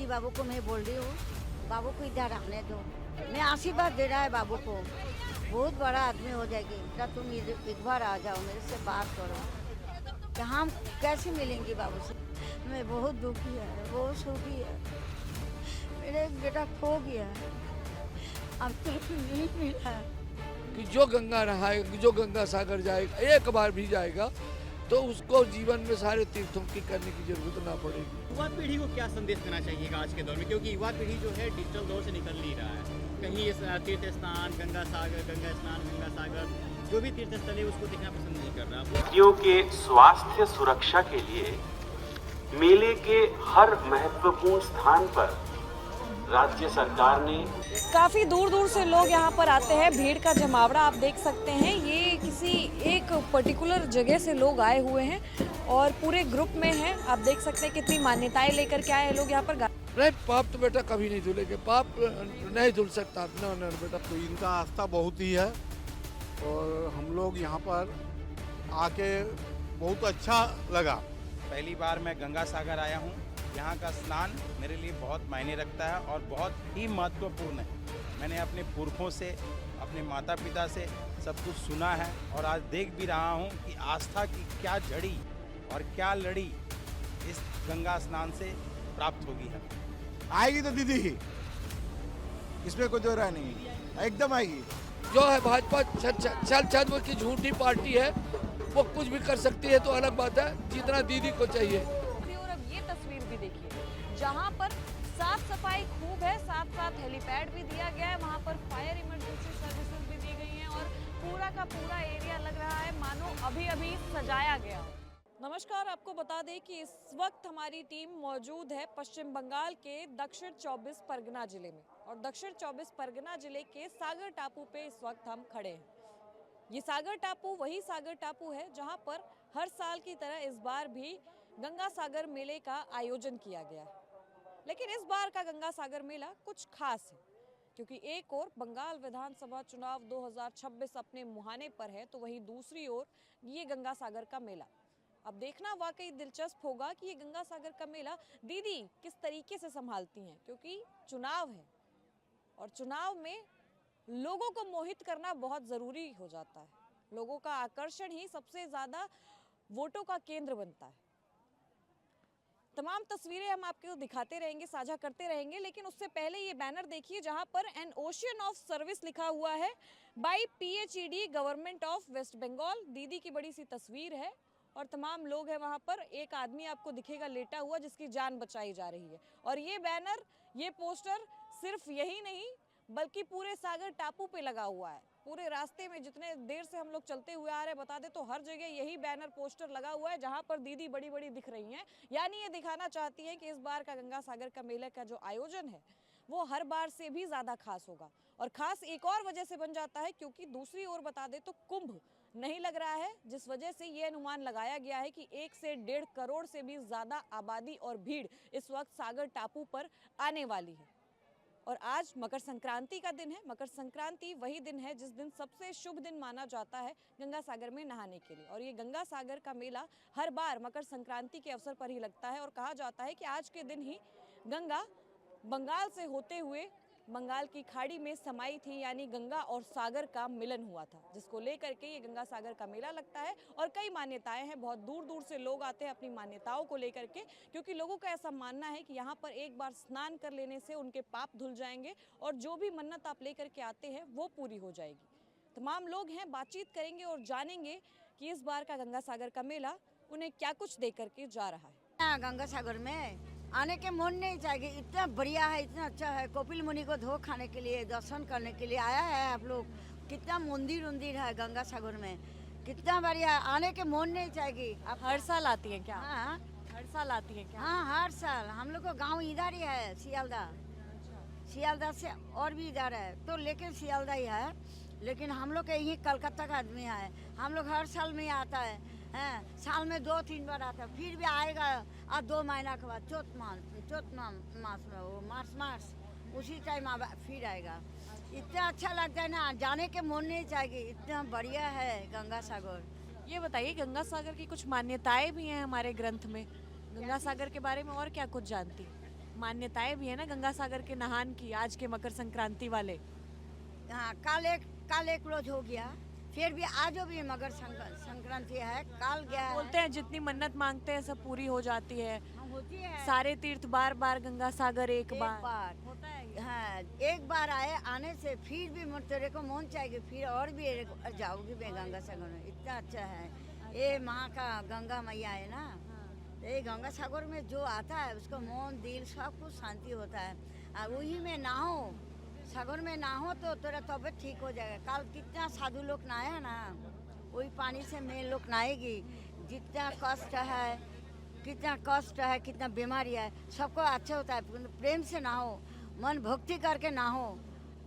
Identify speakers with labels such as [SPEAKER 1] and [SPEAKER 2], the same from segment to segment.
[SPEAKER 1] मोदी बाबू को मैं बोल रही हूँ, बाबू को इधर आने दो। मैं आशीर्वाद दे रहा है बाबू को, बहुत बड़ा आदमी हो जाएगी। बेटा तुम एक बार आ जाओ, मेरे से बात करो कि हम कैसे मिलेंगे बाबू से। मैं बहुत दुखी है, बहुत सुखी है। मेरे बेटा खो गया है, अब तक नहीं मिला है।
[SPEAKER 2] कि जो गंगा नहाएगा, जो गंगा सागर जाएगा, एक बार भी जाएगा तो उसको जीवन में सारे तीर्थों की करने की जरूरत ना पड़ेगी।
[SPEAKER 3] युवा पीढ़ी को क्या संदेश देना चाहिएगा आज के दौर में, क्योंकि युवा पीढ़ी जो है डिजिटल दौर से निकल नहीं रहा है। कहीं इस तीर्थ स्नान, गंगा सागर, गंगा स्नान, गंगा सागर, जो भी तीर्थ स्थल है उसको देखना पसंद नहीं कर रहा।
[SPEAKER 4] व्यक्तियों के स्वास्थ्य सुरक्षा के लिए मेले के हर महत्वपूर्ण स्थान पर राज्य सरकार ने
[SPEAKER 5] काफ़ी दूर दूर से लोग यहाँ पर आते हैं। भीड़ का जमावड़ा आप देख सकते हैं। ये किसी एक पर्टिकुलर जगह से लोग आए हुए हैं और पूरे ग्रुप में हैं। आप देख सकते हैं कितनी मान्यताएं लेकर के आए हैं लोग यहाँ पर।
[SPEAKER 2] नहीं, पाप तो बेटा कभी नहीं धुलेंगे, पाप नहीं धुल सकता। न बेटा,
[SPEAKER 6] तो इनका आस्था बहुत ही है और हम लोग यहाँ पर आके बहुत अच्छा लगा।
[SPEAKER 7] पहली बार मैं गंगा सागर आया हूँ। यहाँ का स्नान मेरे लिए बहुत मायने रखता है और बहुत ही महत्वपूर्ण है। मैंने अपने पुरखों से, अपने माता पिता से सब कुछ सुना है और आज देख भी रहा हूँ कि आस्था की क्या जड़ी और क्या लड़ी इस गंगा स्नान से प्राप्त होगी है।
[SPEAKER 6] आएगी तो दीदी ही, इसमें कोई दो राय नहीं, एकदम आएगी।
[SPEAKER 2] जो है भाजपा छल की झूठी पार्टी है, वो कुछ भी कर सकती है तो अलग बात है, जितना दीदी को चाहिए।
[SPEAKER 5] और अब ये तस्वीर भी देखिए, जहाँ पर साफ सफाई खूब है, साथ साथ हेलीपैड भी दिया गया है, वहाँ पर फायर इमरजेंसी सर्विसेज भी दी गई हैं और पूरा का पूरा एरिया लग रहा है मानो अभी अभी सजाया गया हो। नमस्कार, आपको बता दें कि इस वक्त हमारी टीम मौजूद है पश्चिम बंगाल के दक्षिण 24 परगना जिले में और दक्षिण 24 परगना जिले के सागर टापू पे इस वक्त हम खड़े हैं। ये सागर टापू वही सागर टापू है जहां पर हर साल की तरह इस बार भी गंगा सागर मेले का आयोजन किया गया है। लेकिन इस बार का गंगा सागर मेला कुछ खास है, क्योंकि एक ओर बंगाल विधानसभा चुनाव 2026 अपने मुहाने पर है, तो वहीं दूसरी ओर ये गंगा सागर का मेला। अब देखना वाकई दिलचस्प होगा कि ये गंगा सागर का मेला दीदी किस तरीके से संभालती हैं, क्योंकि चुनाव है और चुनाव में लोगों को मोहित करना बहुत जरूरी हो जाता है। लोगों का आकर्षण ही सबसे ज्यादा वोटों का केंद्र बनता है। तमाम तस्वीरें हम आपको दिखाते रहेंगे, साझा करते रहेंगे, लेकिन उससे पहले ये बैनर देखिए जहां पर एन ओशियन ऑफ सर्विस लिखा हुआ है by PHED government of West Bengal. दीदी की बड़ी सी तस्वीर है और तमाम लोग हैं वहां पर। एक आदमी आपको दिखेगा लेटा हुआ जिसकी जान बचाई जा रही है। और ये बैनर, ये पोस्टर सिर्फ यही नहीं बल्कि पूरे सागर टापू पे लगा हुआ है। पूरे रास्ते में जितने देर से हम लोग चलते हुए आ रहे हैं, बता दे तो हर जगह यही बैनर पोस्टर लगा हुआ है जहां पर दीदी बड़ी बड़ी दिख रही हैं। यानी ये दिखाना चाहती हैं कि इस बार का गंगा सागर का मेले का जो आयोजन है वो हर बार से भी ज्यादा खास होगा। और खास एक और वजह से बन जाता है क्योंकि दूसरी ओर बता दे तो कुंभ नहीं लग रहा है, जिस वजह से ये अनुमान लगाया गया है कि 1 से 1.5 करोड़ से भी ज्यादा आबादी और भीड़ इस वक्त सागर टापू पर आने वाली है। और आज मकर संक्रांति का दिन है। मकर संक्रांति वही दिन है जिस दिन सबसे शुभ दिन माना जाता है गंगा सागर में नहाने के लिए। और ये गंगा सागर का मेला हर बार मकर संक्रांति के अवसर पर ही लगता है और कहा जाता है कि आज के दिन ही गंगा बंगाल से होते हुए बंगाल की खाड़ी में समाई थी, यानी गंगा और सागर का मिलन हुआ था, जिसको लेकर के ये गंगा सागर का मेला लगता है। और कई मान्यताएं हैं, बहुत दूर दूर से लोग आते हैं अपनी मान्यताओं को लेकर के, क्योंकि लोगों का ऐसा मानना है कि यहाँ पर एक बार स्नान कर लेने से उनके पाप धुल जाएंगे और जो भी मन्नत आप लेकर के आते हैं वो पूरी हो जाएगी। तमाम लोग हैं, बातचीत करेंगे और जानेंगे कि इस बार का गंगा सागर का मेला उन्हें क्या कुछ दे करके जा रहा है।
[SPEAKER 1] गंगा सागर में आने के मन नहीं चाहिए, इतना बढ़िया है, इतना अच्छा है। कपिल मुनि को धो खाने के लिए, दर्शन करने के लिए आया है आप लोग। कितना मंदिर है गंगा सागर में, कितना बढ़िया, आने के मन नहीं चाहिए।
[SPEAKER 5] आप हर साल आती हैं क्या?
[SPEAKER 1] हाँ,
[SPEAKER 5] हर साल आती हैं क्या?
[SPEAKER 1] हाँ, हर साल। हम लोग का गांव इधर ही है, सियालदा से और भी इधर है, तो लेकिन सियालदा ही है, लेकिन हम लोग के यही कलकत्ता का आदमी है। हम लोग हर साल में आता है, साल में 2-3 बार आता है, फिर भी आएगा और 2 महीना के बाद चौथ मास में वो मार्च उसी टाइम फिर आएगा। इतना अच्छा लगता है ना, जाने के मन नहीं चाहिए, इतना बढ़िया है गंगा सागर।
[SPEAKER 5] ये बताइए, गंगा सागर की कुछ मान्यताएं भी हैं हमारे ग्रंथ में, गंगा सागर के बारे में और क्या कुछ जानती? मान्यताएं भी है ना गंगा सागर के नहान की, आज के मकर संक्रांति वाले।
[SPEAKER 1] हाँ, कल एक रोज हो गया, फिर भी आज भी मकर संक्रांति है, कल गया है।
[SPEAKER 5] बोलते हैं जितनी मन्नत मांगते हैं सब पूरी हो जाती है।
[SPEAKER 1] हाँ, होती है।
[SPEAKER 5] सारे तीर्थ बार बार गंगा सागर एक बार
[SPEAKER 1] होता है। हाँ, एक बार आने से फिर भी तेरे को मन चाहिए, फिर और भी जाओगी मैं गंगा सागर में। इतना अच्छा है ये माँ का, गंगा मैया है ना। ये गंगा सागर में जो आता है उसको मन दिल सब कुछ शांति होता है। और वही में नहाओ, सागर में नहाओ तो तेरा तबीयत ठीक हो जाएगा। कल कितना साधु लोग नहाया ना, वही पानी से मैं लोग नहाएगी। जितना कष्ट है, कितना बीमारी है, सबको अच्छा होता है। प्रेम से नहाओ, मन भक्ति करके नहाओ,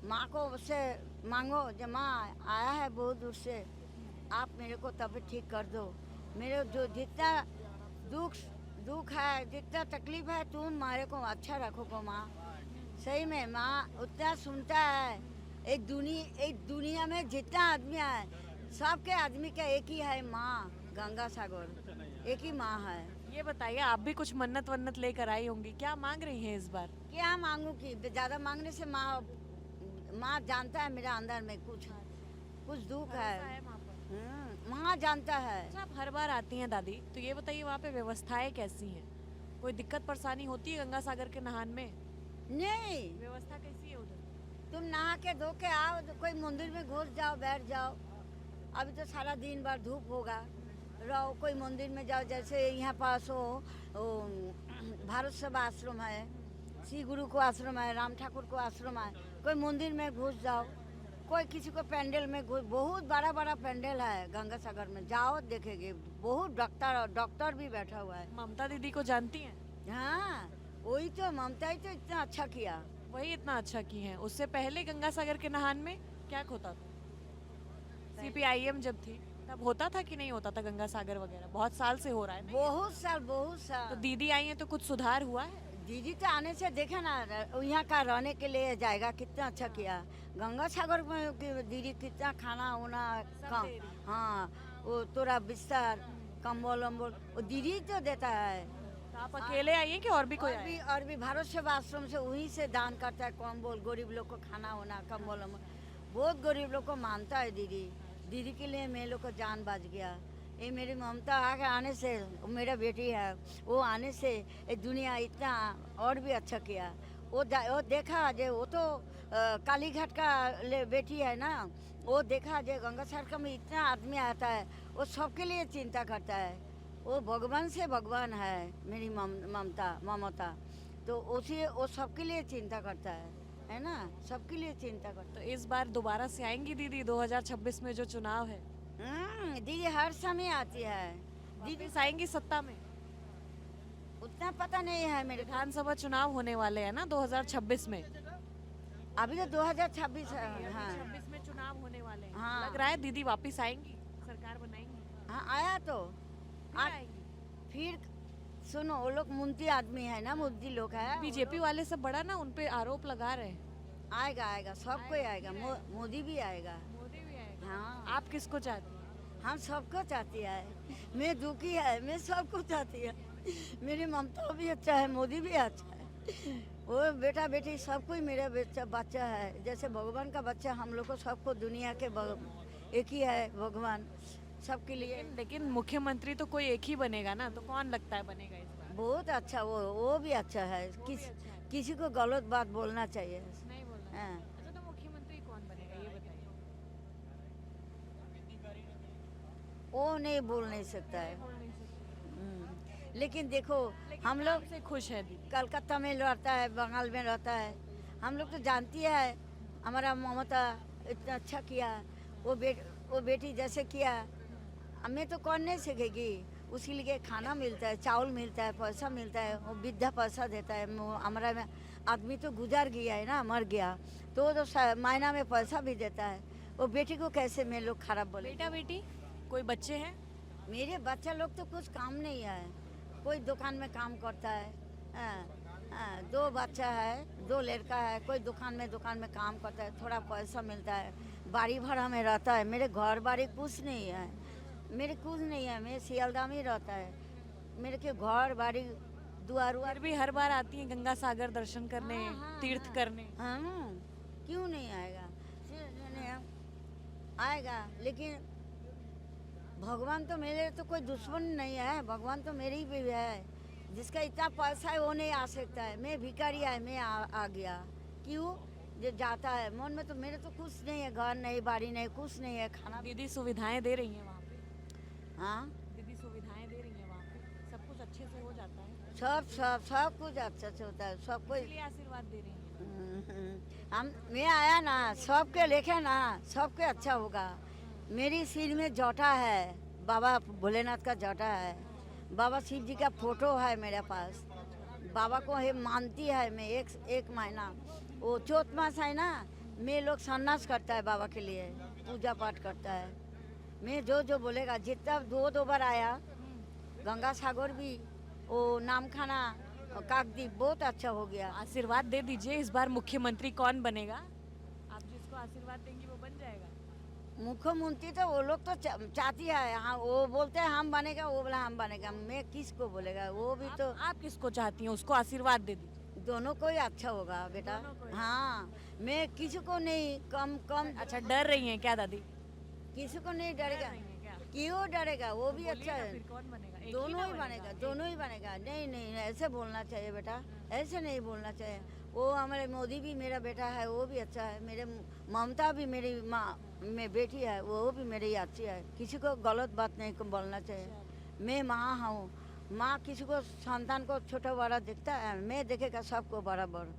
[SPEAKER 1] माँ को उससे मांगो, जब माँ आया है बहुत दूर से, आप मेरे को तबीयत ठीक कर दो। मेरे जो जितना दुख है, जितना तकलीफ है, तुम हमारे को अच्छा रखो माँ। सही में माँ उतना सुनता है। एक दुनिया में जितना आदमी है, सबके आदमी का एक ही है माँ, गंगा सागर एक ही माँ है।
[SPEAKER 5] ये बताइए, आप भी कुछ मन्नत वन्नत लेकर आई होंगी, क्या मांग रही हैं इस बार?
[SPEAKER 1] क्या मांगू की ज़्यादा मांगने से माँ जानता है मेरा अंदर में कुछ दुख है। माँ जानता है।
[SPEAKER 5] अच्छा, आप हर बार आती हैं दादी, तो ये बताइए वहाँ पे व्यवस्थाएं कैसी हैं? कोई दिक्कत परेशानी होती है गंगा सागर के नहान में?
[SPEAKER 1] नहीं,
[SPEAKER 5] व्यवस्था कैसी है उधर?
[SPEAKER 1] तुम नहा के धो के आओ, तो कोई मंदिर में घुस जाओ, बैठ जाओ। अभी तो सारा दिन भर धूप होगा, रहो। कोई मंदिर में जाओ, जैसे यहाँ पास हो भारत सेवा आश्रम है, श्री गुरु को आश्रम है, राम ठाकुर को आश्रम है। कोई मंदिर में घुस जाओ, कोई किसी को पेंडल में घुस, बहुत बड़ा पेंडल है गंगा सागर में, जाओ देखेंगे। बहुत डॉक्टर भी बैठा हुआ है।
[SPEAKER 5] ममता दीदी को जानती हैं?
[SPEAKER 1] हाँ, वही तो ममता ही तो इतना अच्छा किया।
[SPEAKER 5] वही इतना अच्छा की हैं। उससे पहले गंगा सागर के नहान में क्या होता था? CPIM जब थी तब होता था कि नहीं होता था गंगा सागर वगैरह? बहुत साल से हो रहा है ना?
[SPEAKER 1] बहुत साल।
[SPEAKER 5] तो दीदी आई हैं तो कुछ सुधार हुआ है?
[SPEAKER 1] दीदी तो आने से देखे ना, यहाँ का रहने के लिए जाएगा, कितना अच्छा किया। गंगा सागर में दीदी कितना खाना होना कम। हाँ, वो तोरा बिस्तर, कंबल वम्बल वो दीदी तो देता है।
[SPEAKER 5] तो आप अकेले आई हैं कि और भी कोई आए?
[SPEAKER 1] और भी भारत सेवा आश्रम से वहीं से दान करता है। कंबल, गरीब लोग को खाना होना, कंबल वम्बल, बहुत गरीब लोग को मानता है दीदी के लिए मेरे लोग को जान बच गया। ये मेरी ममता आने से, मेरा बेटी है, वो आने से ये दुनिया इतना और भी अच्छा किया। वो देखा जे, वो तो काली घाट का बेटी है ना, वो देखा जे गंगा सागर में इतना आदमी आता है, वो सबके लिए चिंता करता है। वो भगवान से भगवान है मेरी ममता, तो वो सबके लिए चिंता करता है ना, सबके लिए चिंता करता
[SPEAKER 5] तो इस बार दोबारा से आएंगी दीदी 2026 में जो चुनाव है?
[SPEAKER 1] दीदी हर समय आती है।
[SPEAKER 5] दीदी आएंगी सत्ता में?
[SPEAKER 1] उतना पता नहीं है मेरे।
[SPEAKER 5] विधानसभा चुनाव होने वाले हैं ना 2026 में?
[SPEAKER 1] अभी तो 2026 है। हाँ,
[SPEAKER 5] 2026 में चुनाव होने वाले हैं।
[SPEAKER 1] हाँ।
[SPEAKER 5] लग रहा है दीदी वापस आएंगी, सरकार बनाएंगी?
[SPEAKER 1] हाँ, आया तो
[SPEAKER 5] आएंगी।
[SPEAKER 1] फिर सुनो, वो लोग मुंती आदमी है ना, मुंती लोग है।
[SPEAKER 5] बीजेपी वाले सब बड़ा ना उन पे आरोप लगा रहे हैं।
[SPEAKER 1] आएगा, सब कोई आएगा। मोदी भी आएगा।
[SPEAKER 5] मोदी भी आएगा।
[SPEAKER 1] हाँ,
[SPEAKER 5] आप किसको चाहती हैं?
[SPEAKER 1] हम सबको चाहती है। मैं दुखी है, मैं सबको चाहती है। मेरी ममता भी अच्छा है, मोदी भी अच्छा है। वो बेटा बेटी सब कोई मेरा बच्चा है। जैसे भगवान का बच्चा हम लोग को, सबको दुनिया के एक ही है भगवान सबके लिए।
[SPEAKER 5] लेकिन मुख्यमंत्री तो कोई एक ही बनेगा ना, तो कौन लगता है बनेगा इस बार?
[SPEAKER 1] बहुत अच्छा, वो भी अच्छा है। किसी को गलत बात बोलना चाहिए
[SPEAKER 5] नहीं बोलना।
[SPEAKER 1] हाँ।
[SPEAKER 5] अच्छा, तो मुख्यमंत्री कौन बनेगा ये बताइए?
[SPEAKER 1] वो नहीं बोल नहीं सकता है। लेकिन देखो, हम लोग
[SPEAKER 5] से खुश है दीदी?
[SPEAKER 1] कलकत्ता में रहता है, बंगाल में रहता है, हम लोग तो जानती है। हमारा ममता इतना अच्छा किया, वो बेटी जैसे किया, हमें तो कौन नहीं सीखेगी। उसके लिए खाना मिलता है, चावल मिलता है, पैसा मिलता है, वो वृद्धा पैसा देता है। हमारा में आदमी तो गुजर गया है ना, मर गया, तो महीना में पैसा भी देता है। वो बेटी को कैसे मैं लोग खराब बोले?
[SPEAKER 5] बेटा बेटी कोई बच्चे हैं?
[SPEAKER 1] मेरे बच्चा लोग तो कुछ काम नहीं है, कोई दुकान में काम करता है। 2 बच्चा है, 2 लड़का है, कोई दुकान में काम करता है, थोड़ा पैसा मिलता है। बाड़ी भाड़ा में रहता है। मेरे घर बाड़ी कुछ नहीं है, मैं सियालदा में रहता है। मेरे के घर बाड़ी द्वार
[SPEAKER 5] फिर भी हर बार आती हैं गंगा सागर दर्शन करने, तीर्थ करने।
[SPEAKER 1] हाँ, क्यों नहीं आएगा, आएगा। लेकिन भगवान तो मेरे तो कोई दुश्मन नहीं है, भगवान तो मेरे ही भी है। जिसका इतना पैसा है वो नहीं आ सकता है। मैं भिखारी है, मैं आ गया। क्यों जो जाता है मन में, तो मेरे तो कुछ नहीं है, घर नहीं, बाड़ी नहीं, कुछ नहीं है, खाना।
[SPEAKER 5] दीदी सुविधाएं दे रही हैं वहाँ पे?
[SPEAKER 1] हाँ,
[SPEAKER 5] दीदी सुविधाएं दे रही हैं वहाँ पे, सब कुछ अच्छे से हो जाता है?
[SPEAKER 1] सब कुछ अच्छा से होता है, सब कुछ।
[SPEAKER 5] इसलिए आशीर्वाद दे रही हैं।
[SPEAKER 1] हम मैं आया ना, सबके लेखे ना, सबके अच्छा होगा। मेरी सिर में जटा है, बाबा भोलेनाथ का जटा है, बाबा शिव जी का फोटो है मेरे पास। बाबा को है मानती है मैं। एक महीना वो चौथ मास है ना, मैं लोग सन्यास करता है बाबा के लिए, पूजा पाठ करता है। मैं जो बोलेगा, जितना दो बार आया, गंगा सागर भी, वो नाम खाना, काकद्वीप बहुत अच्छा हो गया।
[SPEAKER 5] आशीर्वाद दे दीजिए, इस बार मुख्यमंत्री कौन बनेगा? आप जिसको आशीर्वाद देंगी वो बन जाएगा।
[SPEAKER 1] मुख्यमंत्री तो वो लोग तो चाहती है, हाँ वो बोलते हैं हम बनेगा, वो बोला हम बनेगा। मैं किसको बोलेगा, वो भी तो।
[SPEAKER 5] आप किसको चाहती हैं, उसको आशीर्वाद दे दीजिए।
[SPEAKER 1] दोनों को ही अच्छा होगा बेटा। हाँ, मैं किसी को नहीं कम।
[SPEAKER 5] अच्छा, डर रही हैं क्या दादी?
[SPEAKER 1] किसी को नहीं डरेगा,
[SPEAKER 5] क्या?
[SPEAKER 1] क्यों डरेगा, वो भी अच्छा है।
[SPEAKER 5] फिर कौन बनेगा? एक
[SPEAKER 1] दोनों
[SPEAKER 5] ना
[SPEAKER 1] ही बनेगा, दोनों ही बनेगा। नहीं, ऐसे बोलना चाहिए बेटा, ऐसे नहीं बोलना चाहिए। वो हमारे मोदी भी मेरा बेटा है, वो भी अच्छा है। मेरे ममता भी मेरी माँ में बेटी है, वो भी मेरी अच्छी है। किसी को गलत बात नहीं बोलना चाहिए। मैं माँ हूँ, माँ किसी को संतान को छोटा बड़ा दिखता है, मैं देखेगा सबको बराबर।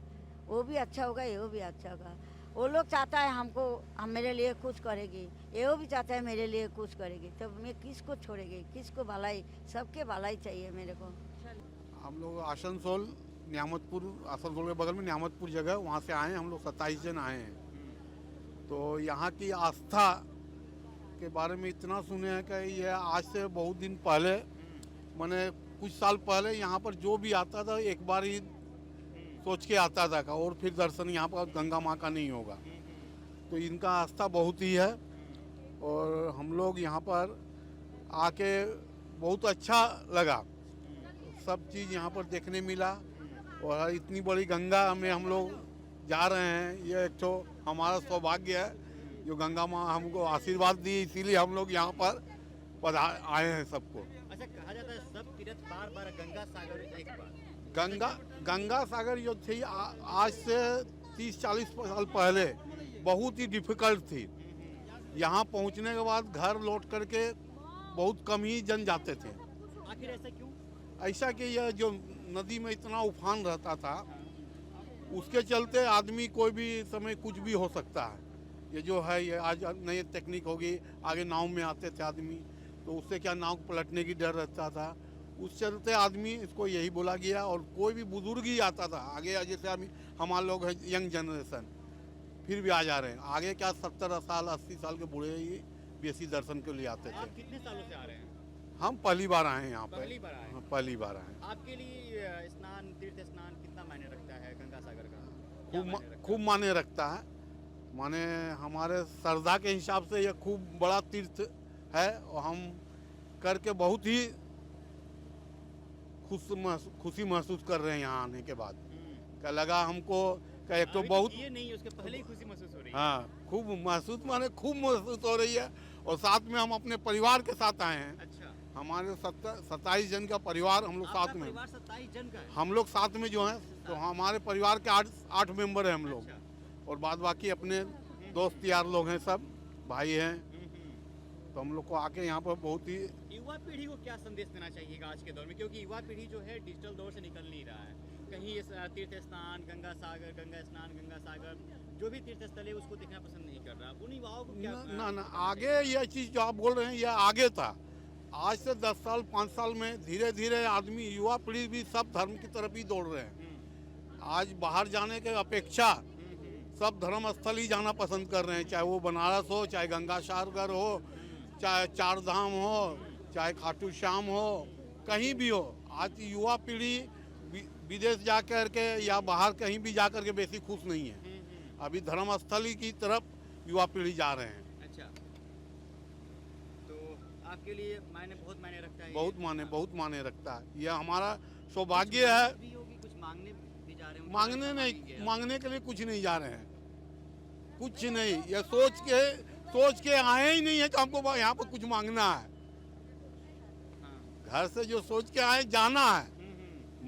[SPEAKER 1] वो भी अच्छा होगा, ये भी अच्छा होगा। वो लोग चाहता है हमको, हम मेरे लिए कुछ करेगी, ये भी चाहता है मेरे लिए कुछ करेगी। तो मैं किसको छोड़ेगी, किसको भलाई, सबके भलाई चाहिए मेरे को।
[SPEAKER 6] हम लोग आसनसोल नियामतपुर, आसनसोल के बगल में नियामतपुर जगह, वहाँ से आए हैं हम लोग। 27 जन आए हैं। तो यहाँ की आस्था के बारे में इतना सुने हैं कि ये आज से बहुत दिन पहले, मैंने कुछ साल पहले यहाँ पर जो भी आता था एक बार ही सोच के आता था का, और फिर दर्शन यहाँ पर गंगा माँ का नहीं होगा। तो इनका आस्था बहुत ही है, और हम लोग यहाँ पर आके बहुत अच्छा लगा। सब चीज़ यहाँ पर देखने मिला, और इतनी बड़ी गंगा में हम लोग जा रहे हैं, ये एक तो हमारा सौभाग्य है जो गंगा माँ हमको आशीर्वाद दी, इसीलिए हम लोग यहाँ पर आए हैं सबको।
[SPEAKER 3] अच्छा, कहा जाता है सब तीर्थ बार गंगा सागर एक बार।
[SPEAKER 6] गंगा सागर जो थी आज से 30-40 साल पहले बहुत ही डिफिकल्ट थी। यहाँ पहुँचने के बाद घर लौट करके बहुत कम ही जन जाते थे।
[SPEAKER 3] आखिर ऐसा क्यों?
[SPEAKER 6] ऐसा कि यह जो नदी में इतना उफान रहता था, उसके चलते आदमी कोई भी समय कुछ भी हो सकता है। ये जो है, ये आज नई टेक्निक होगी, आगे नाव में आते थे आदमी, तो उससे क्या नाव पलटने की डर रहता था। उस चलते आदमी इसको यही बोला गया, और कोई भी बुजुर्ग ही आता था आगे। जैसे हमारे लोग हैं यंग जनरेशन, फिर भी आ जा रहे हैं आगे। क्या 70 साल 80 साल के बूढ़े ही बेसी दर्शन के लिए आते थे।
[SPEAKER 3] आप कितने सालों से आ रहे हैं?
[SPEAKER 6] हम पहली बार आए हैं यहाँ पर।
[SPEAKER 3] पहली बार आए?
[SPEAKER 6] हाँ, पहली बार आए।
[SPEAKER 3] आपके लिए स्नान, तीर्थ स्नान कितना मायने रखता है गंगा सागर का?
[SPEAKER 6] खूब माने रखता है। माने हमारे श्रद्धा के हिसाब से यह खूब बड़ा तीर्थ है, और हम करके बहुत ही खुशी महसूस कर रहे हैं यहाँ आने के बाद। क्या लगा हमको कि एक तो बहुत,
[SPEAKER 3] ये नहीं, उसके पहले ही खुशी महसूस हो रही है।
[SPEAKER 6] हाँ, खूब महसूस हो रही है। और साथ में हम अपने परिवार के साथ आए हैं।
[SPEAKER 3] अच्छा,
[SPEAKER 6] हमारे 27 जन का परिवार हम लोग साथ में।
[SPEAKER 3] परिवार 27 जन का है?
[SPEAKER 6] हम लोग साथ में जो हैं, तो हमारे परिवार के 8 मेंबर हैं हम लोग।
[SPEAKER 3] अच्छा।
[SPEAKER 6] और बाद बाकी अपने दोस्त यार लोग हैं, सब भाई हैं। तो हम लोग को आके यहाँ पर बहुत ही।
[SPEAKER 3] युवा पीढ़ी को क्या संदेश देना चाहिएगा आज के दौर में, क्योंकि युवा पीढ़ी जो है डिजिटल दौर से निकल नहीं रहा है। कहीं इस तीर्थ स्नान, गंगा सागर, गंगा स्नान, गंगा सागर, जो भी तीर्थ स्थल है उसको देखना पसंद नहीं कर रहा। उन युवाओं को क्या?
[SPEAKER 6] ना आगे यह चीज़ जो आप बोल रहे हैं, यह आगे था। आज से 10 साल 5 साल में धीरे धीरे आदमी, युवा पीढ़ी भी सब धर्म की तरफ ही दौड़ रहे हैं। आज बाहर जाने के अपेक्षा सब धर्म स्थल ही जाना पसंद कर रहे हैं, चाहे वो बनारस हो, चाहे गंगा सागर हो, चाहे 4 धाम हो, चाहे खाटू श्याम हो, कहीं भी हो। आज युवा पीढ़ी विदेश जा कर के या बाहर कहीं भी जा कर के बेसी खुश नहीं है। अभी धर्म स्थल ही की तरफ युवा पीढ़ी जा रहे हैं।
[SPEAKER 3] अच्छा, तो आपके लिए बहुत मायने रखता है?
[SPEAKER 6] बहुत माने रखता है। यह हमारा सौभाग्य है।
[SPEAKER 3] भी होगी, कुछ मांगने भी जा रहे हैं,
[SPEAKER 6] मांगने नहीं, मांगने के लिए कुछ नहीं जा रहे हैं, कुछ नहीं। ये सोच के आए ही नहीं है कि हमको यहाँ पर कुछ मांगना है। घर से जो सोच के आए जाना है,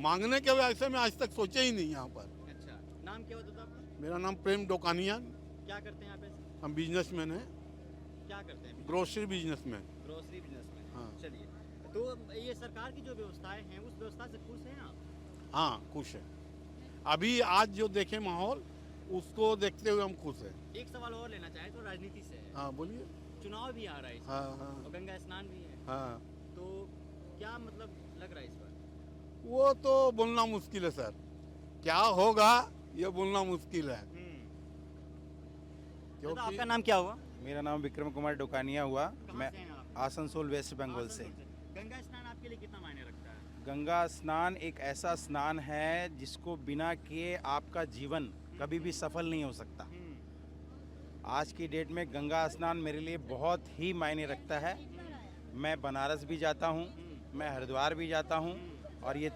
[SPEAKER 6] मांगने के ऐसे में आज तक सोचे ही नहीं यहाँ पर।
[SPEAKER 3] अच्छा, नाम क्या होता था आपका?
[SPEAKER 6] मेरा नाम प्रेम डोकानिया,
[SPEAKER 3] क्या करते हैं आप ऐसे?
[SPEAKER 6] हम बिजनेसमैन हैं,
[SPEAKER 3] क्या करते हैं?
[SPEAKER 6] Grocery businessman.
[SPEAKER 3] ग्रोसरी बिजनेस में।
[SPEAKER 6] हाँ।
[SPEAKER 3] चलिए, तो ये सरकार की जो व्यवस्थाएं हैं उस व्यवस्था से खुश हैं आप?
[SPEAKER 6] हाँ, खुश है। अभी आज जो देखे माहौल, उसको देखते हुए हम खुश हैं।
[SPEAKER 3] एक सवाल और लेना चाहे तो राजनीति से है।
[SPEAKER 6] हाँ, बोलिए।
[SPEAKER 3] चुनाव भी आ रहा है इस
[SPEAKER 6] हाँ
[SPEAKER 3] बार,
[SPEAKER 6] हाँ
[SPEAKER 3] और गंगा स्नान भी है,
[SPEAKER 6] हाँ।
[SPEAKER 3] तो क्या मतलब लग रहा है इस बार?
[SPEAKER 6] वो तो बोलना मुश्किल है सर, क्या होगा ये बोलना मुश्किल है।
[SPEAKER 3] तो आपका नाम क्या हुआ?
[SPEAKER 7] मेरा नाम विक्रम कुमार डोकानिया हुआ।
[SPEAKER 3] कहाँ
[SPEAKER 7] मैं
[SPEAKER 3] से हैं आप?
[SPEAKER 7] आसनसोल वेस्ट बंगाल से।
[SPEAKER 3] गंगा स्नान आपके लिए कितना मायने रखता है?
[SPEAKER 7] गंगा स्नान एक ऐसा स्नान है जिसको बिना किए आपका जीवन कभी भी सफल नहीं हो सकता। आज की डेट में गंगा स्नान मेरे लिए बहुत ही मायने रखता है। मैं बनारस भी जाता हूँ, मैं हरिद्वार भी जाता हूँ, और ये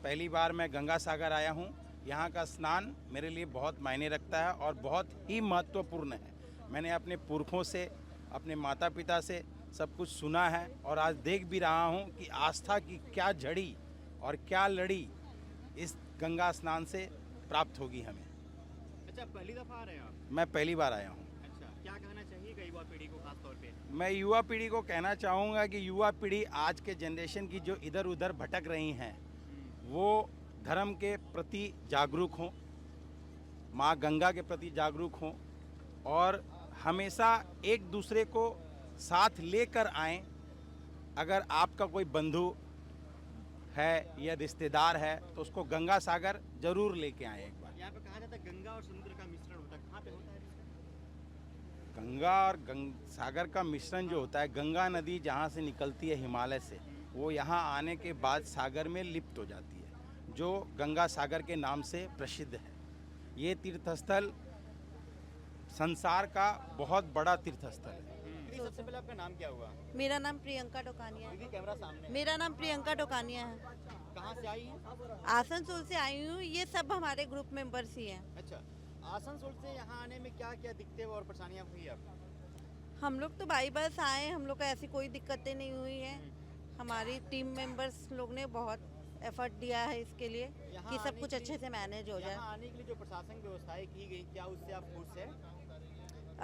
[SPEAKER 7] पहली बार मैं गंगा सागर आया हूँ। यहाँ का स्नान मेरे लिए बहुत मायने रखता है और बहुत ही महत्वपूर्ण है। मैंने अपने पुरखों से, अपने माता पिता से सब कुछ सुना है, और आज देख भी रहा हूँ कि आस्था की क्या झड़ी और क्या लड़ी इस गंगा स्नान से प्राप्त होगी हमें।
[SPEAKER 3] अच्छा, पहली दफा आ रहे हैं आप?
[SPEAKER 7] मैं पहली बार आया हूँ।
[SPEAKER 3] अच्छा, क्या कहना चाहिएगा युवा पीढ़ी को खास तौर पे?
[SPEAKER 7] मैं युवा पीढ़ी को कहना चाहूँगा कि युवा पीढ़ी आज के जनरेशन की जो इधर उधर भटक रही हैं, वो धर्म के प्रति जागरूक हों, माँ गंगा के प्रति जागरूक हों, और हमेशा एक दूसरे को साथ लेकर आएं। अगर आपका कोई बंधु है या रिश्तेदार है तो उसको गंगा सागर जरूर लेके आएं एक बार।
[SPEAKER 3] यहाँ पे कहा जाता है गंगा और समुद्र का मिश्रण होता है, कहाँ पे होता है?
[SPEAKER 7] गंगा और सागर का मिश्रण जो होता है, गंगा नदी जहाँ से निकलती है हिमालय से, वो यहाँ आने के बाद सागर में लिप्त हो जाती है, जो गंगा सागर के नाम से प्रसिद्ध है। ये तीर्थस्थल संसार का बहुत बड़ा तीर्थस्थल है।
[SPEAKER 3] दीदी, सबसे पहले आपका नाम क्या हुआ?
[SPEAKER 8] मेरा नाम प्रियंका डोकानिया है।
[SPEAKER 3] दीदी, कैमरा सामने।
[SPEAKER 8] मेरा नाम प्रियंका डोकानिया है।
[SPEAKER 3] कहाँ से आई हैं?
[SPEAKER 8] आसनसोल से आई हूँ। ये सब हमारे ग्रुप मेंबर्स ही हैं।
[SPEAKER 3] अच्छा, आसनसोल से यहाँ आने में क्या क्या दिक्कतें और परेशानियाँ हुई आपको?
[SPEAKER 8] हम लोग तो बाई बस आए, हम लोग को ऐसी कोई दिक्कतें नहीं हुई हैं। हमारी टीम मेंबर्स लोग ने बहुत एफर्ट दिया है इसके लिए
[SPEAKER 3] यहाँ
[SPEAKER 8] कि सब
[SPEAKER 3] आने
[SPEAKER 8] कुछ
[SPEAKER 3] के
[SPEAKER 8] अच्छे
[SPEAKER 3] लिए-
[SPEAKER 8] से मैनेज हो जाए।
[SPEAKER 3] यहाँ आने के लिए जो प्रशासन व्यवस्थाएं की गई, क्या उससे आप खुश हैं?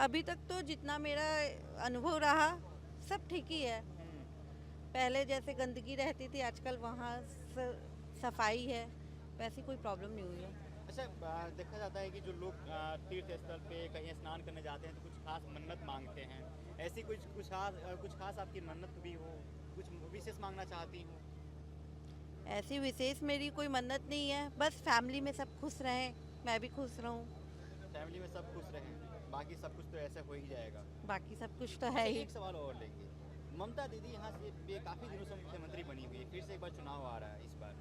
[SPEAKER 8] अभी तक तो जितना मेरा अनुभव रहा सब ठीक ही है। पहले जैसे गंदगी रहती थी, आजकल वहाँ सफाई है, वैसी कोई प्रॉब्लम नहीं हुई है।
[SPEAKER 3] अच्छा, देखा जाता है कि जो लोग तीर्थ स्थल पे कहीं स्नान करने जाते हैं तो कुछ खास मन्नत मांगते हैं। ऐसी कुछ खास आपकी मन्नत भी हो, कुछ विशेष मांगना चाहती हूँ?
[SPEAKER 8] ऐसी विशेष मेरी कोई मन्नत नहीं है, बस फैमिली में सब खुश रहें, मैं भी खुश रहूँ,
[SPEAKER 3] फैमिली में सब खुश रहें, बाकी सब कुछ तो ऐसे हो ही जाएगा।
[SPEAKER 8] बाकी सब कुछ तो है ही।
[SPEAKER 3] एक सवाल और लेंगे। ममता दीदी यहाँ से काफ़ी दिनों से मुख्यमंत्री बनी हुई है, फिर से एक बार चुनाव आ रहा है इस बार,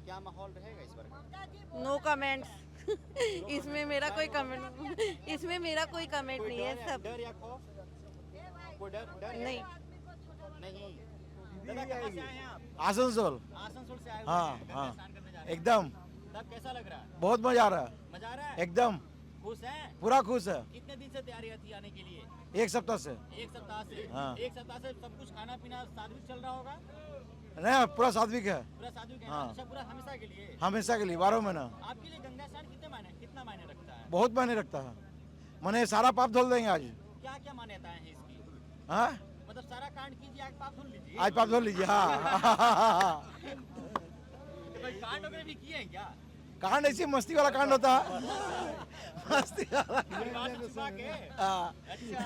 [SPEAKER 3] क्या माहौल रहेगा इस बार?
[SPEAKER 8] No comments. इसमें मेरा कोई कमेंट नहीं है। सब
[SPEAKER 3] डर या खौफ? कोई डर है?
[SPEAKER 8] नहीं।
[SPEAKER 3] नहीं। दादा, कहाँ से आए हैं आप?
[SPEAKER 9] आसनसोल।
[SPEAKER 3] आसनसोल से आए हुए
[SPEAKER 9] हाँ,
[SPEAKER 3] हैं, गंगा
[SPEAKER 9] हाँ।
[SPEAKER 3] स्नान करने जा रहे हैं।
[SPEAKER 9] एकदम
[SPEAKER 3] तब कैसा लग रहा है?
[SPEAKER 9] बहुत मजा आ रहा है,
[SPEAKER 3] मजा आ रहा है?
[SPEAKER 9] एकदम
[SPEAKER 3] खुश हैं?
[SPEAKER 9] पूरा खुश है।
[SPEAKER 3] कितने दिन से तैयारी थी आने के लिए?
[SPEAKER 9] एक सप्ताह से।
[SPEAKER 3] एक सप्ताह से।
[SPEAKER 9] हाँ।
[SPEAKER 3] एक सप्ताह से सब कुछ खाना पीना सात्विक चल रहा होगा?
[SPEAKER 9] नहीं, पूरा सात्विक है,
[SPEAKER 3] पूरा सात्विक है?
[SPEAKER 9] हाँ।
[SPEAKER 3] अच्छा, पूरा हमेशा के लिए?
[SPEAKER 9] हमेशा के लिए 12 महीना।
[SPEAKER 3] आपके लिए गंगा स्नान कितना मायने रखता है?
[SPEAKER 9] बहुत मायने रखता है। मैंने सारा पाप धुल देंगे आज।
[SPEAKER 3] क्या क्या मान्यताएं हैं इसकी?
[SPEAKER 9] हाँ,
[SPEAKER 3] मतलब सारा कांड कीजिए, आज पाप धुल लीजिए।
[SPEAKER 9] आज पाप धुल लीजिए। हाँ।
[SPEAKER 3] तो भाई कांड वगैरह भी किए हैं क्या?
[SPEAKER 9] कांड ऐसी मस्ती वाला कांड होता है। मस्ती वाला।
[SPEAKER 3] परिवार से छुपा के?
[SPEAKER 9] हाँ।
[SPEAKER 3] अच्छा,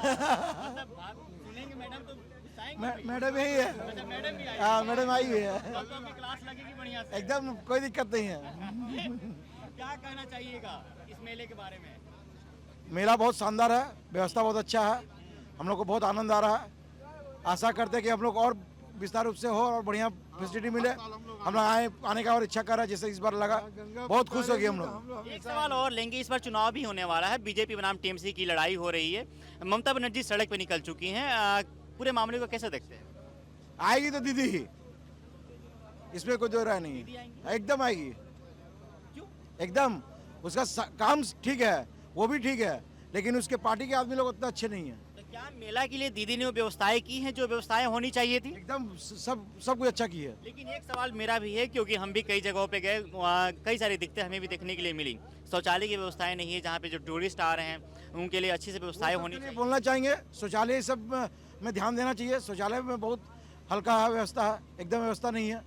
[SPEAKER 3] मतलब आप सुनेंगे मैडम तो गुस्साएंगे भी?
[SPEAKER 9] मैडम यही है।
[SPEAKER 3] अच्छा, मैडम भी आई
[SPEAKER 9] हाँ,
[SPEAKER 3] है।
[SPEAKER 9] मैडम आई हुई है।
[SPEAKER 3] तब तो आपकी क्लास लगेगी बढ़िया से।
[SPEAKER 9] एकदम कोई दिक्कत नहीं है।
[SPEAKER 3] क्या कहना चाहिएगा इस मेले के बारे में?
[SPEAKER 9] मेला बहुत शानदार है, व्यवस्था बहुत अच्छा है, हम लोग को बहुत आनंद आ रहा है। आशा करते हैं कि हम लोग और विस्तार रूप से हो और बढ़िया फैसिलिटी मिले। हम लोग आने का और इच्छा कर रहा है, जैसे इस बार लगा, बहुत खुश हो गए हम लोग।
[SPEAKER 3] एक सवाल और लेंगे। इस बार चुनाव भी होने वाला है, बीजेपी बनाम टीएमसी की लड़ाई हो रही है। ममता बनर्जी सड़क पे निकल चुकी हैं, पूरे मामले को कैसे देखते हैं?
[SPEAKER 9] आएगी तो दीदी ही, इसमें कोई दो राय नहीं है, एकदम आएगी, एकदम। उसका काम ठीक है, वो भी ठीक है, लेकिन उसके पार्टी के आदमी लोग उतना अच्छे नहीं हैं।
[SPEAKER 3] तो क्या मेला के लिए दीदी ने वो व्यवस्थाएं की हैं जो व्यवस्थाएं होनी चाहिए थी?
[SPEAKER 9] एकदम सब कुछ अच्छा की है।
[SPEAKER 3] लेकिन एक सवाल मेरा भी है, क्योंकि हम भी कई जगहों पे गए, वहाँ कई सारी दिक्कतें हमें भी देखने के लिए मिली। शौचालय की व्यवस्थाएं नहीं है, जहाँ पे जो टूरिस्ट आ रहे हैं उनके लिए अच्छी से व्यवस्थाएं होनी चाहिए।
[SPEAKER 9] बोलना चाहेंगे शौचालय सब में ध्यान देना चाहिए। शौचालय में बहुत हल्का व्यवस्था है, एकदम व्यवस्था नहीं है।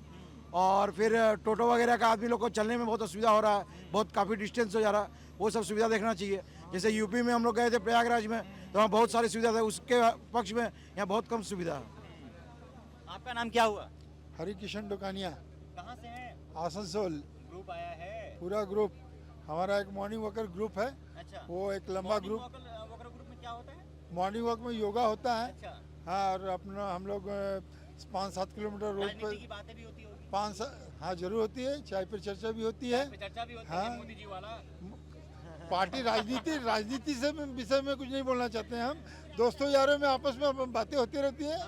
[SPEAKER 9] और फिर टोटो वगैरह का आदमी लोग को चलने में बहुत असुविधा हो रहा है, बहुत काफ़ी डिस्टेंस हो जा रहा है, वो सब सुविधा देखना चाहिए। जैसे यूपी में हम लोग गए थे प्रयागराज में, तो वहाँ बहुत सारी सुविधा है, उसके पक्ष में यहाँ बहुत कम सुविधा है।
[SPEAKER 3] आपका नाम क्या हुआ?
[SPEAKER 10] हरि किशन दुकानिया,
[SPEAKER 3] कहाँ से हैं?
[SPEAKER 10] आसनसोल।
[SPEAKER 3] ग्रुप आया है?
[SPEAKER 10] पूरा ग्रुप हमारा एक मॉर्निंग वॉकर ग्रुप है।
[SPEAKER 3] अच्छा।
[SPEAKER 10] वो एक लंबा ग्रुप।
[SPEAKER 3] ग्रुप में क्या होता है?
[SPEAKER 10] मॉर्निंग वॉक में योगा होता है।
[SPEAKER 3] अच्छा।
[SPEAKER 10] हाँ, और अपना हम लोग 5-7 किलोमीटर रोड पर
[SPEAKER 3] की बातें भी होती होगी?
[SPEAKER 10] 5, हाँ जरूर होती है। चाय पर चर्चा भी होती है।
[SPEAKER 3] चर्चा भी होती
[SPEAKER 10] हाँ।
[SPEAKER 3] है मोदी जी वाला?
[SPEAKER 10] पार्टी राजनीति से विषय में कुछ नहीं बोलना चाहते हैं हम। दोस्तों यारों में आपस में बातें होती रहती है।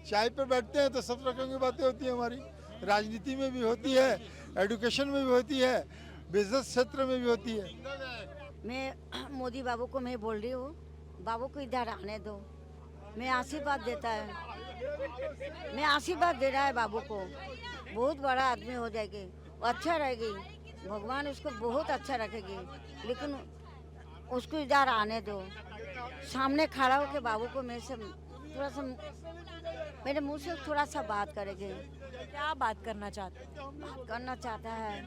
[SPEAKER 10] चाय पर बैठते हैं तो सब रकम की बातें होती है हमारी। राजनीति में भी होती है, एजुकेशन में भी होती है, बिजनेस क्षेत्र में भी होती है।
[SPEAKER 1] मैं मोदी बाबू को मैं बोल रही हूँ, बाबू को इधर आने दो। मैं आशीर्वाद देता है, मैं आशीर्वाद दे रहा है बाबू को। बहुत बड़ा आदमी हो जाएगी, वो अच्छा रहेगी, भगवान उसको बहुत अच्छा रखेगी। लेकिन उसको इधर आने दो। सामने खड़ा होकर बाबू को मैं से थोड़ा सा, मेरे मुंह से थोड़ा सा बात करेंगे।
[SPEAKER 5] क्या बात करना चाहते हैं?
[SPEAKER 1] बात करना चाहता है।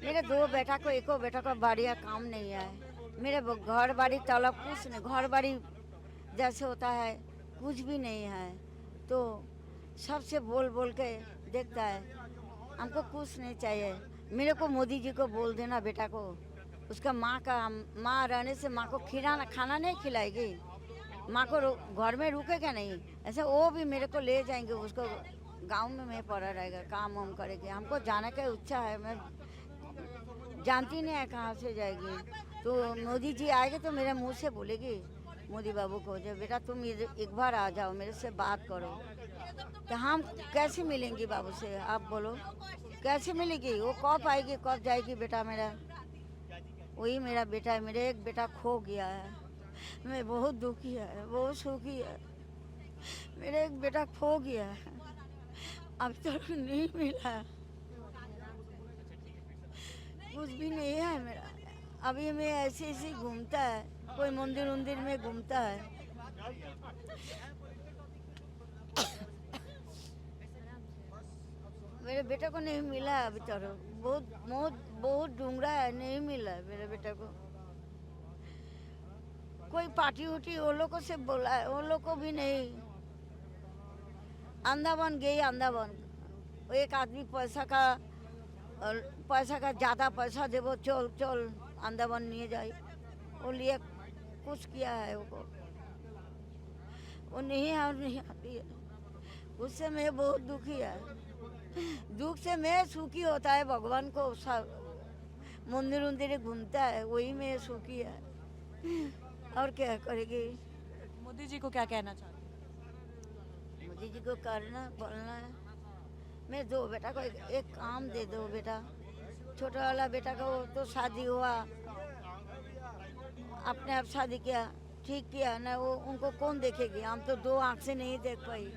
[SPEAKER 1] मेरे 2 बेटा को, एको बेटा को बढ़िया काम नहीं है। मेरे घर बाड़ी तलब कुछ नहीं, घर बाड़ी जैसे होता है कुछ भी नहीं है। तो सबसे बोल बोल के देखता है, हमको कुछ नहीं चाहिए। मेरे को मोदी जी को बोल देना बेटा को, उसका माँ रहने से माँ को खाना नहीं खिलाएगी, माँ को घर में रुकेगा नहीं। ऐसे वो भी मेरे को ले जाएंगे, उसको गांव में मैं पड़ा रहेगा, काम वाम करेगी। हमको जाने का इच्छा है, मैं जानती नहीं है कहाँ से जाएगी। तो मोदी जी आएंगे तो मेरे मुंह से बोलेगी मोदी बाबू को, जो बेटा तुम एक बार आ जाओ, मेरे से बात करो। तो हम कैसे मिलेंगे बाबू से, आप बोलो कैसे मिलेगी? वो कब आएगी कब जाएगी बेटा मेरा? वही मेरा बेटा है, मेरे एक बेटा खो गया है। मैं बहुत दुखी है, बहुत सुखी है। मेरे एक बेटा खो गया है, अब तक नहीं मिला, कुछ भी नहीं है मेरा। अभी मैं ऐसे ऐसे घूमता है, कोई मंदिर उंदिर में घूमता है। मेरे बेटे को नहीं मिला अभी तक, बहुत ढूंढा है, नहीं मिला है मेरे बेटे को। कोई पार्टी उठी वो लोगों से बोला है, वो लोग को भी नहीं। अंधावन गई, अंधावन एक आदमी पैसा का ज़्यादा पैसा देवो, चल चल अंधावन नहीं जाए, वो लिए कुछ किया है वो नहीं आती है। उससे मैं बहुत दुखी है, दुख से मैं सुखी होता है। भगवान को सब मंदिर उंदिर घूमता है, वही मैं सुखी है, और क्या करेगी।
[SPEAKER 5] मोदी जी को क्या कहना चाहते हैं?
[SPEAKER 1] मोदी जी को करना बोलना है, मैं 2 बेटा को एक काम दे दो बेटा। छोटा वाला बेटा का वो तो शादी हुआ, अपने आप शादी किया, ठीक किया ना, वो उनको कौन देखेगी? हम तो 2 आँख से नहीं देख पाई,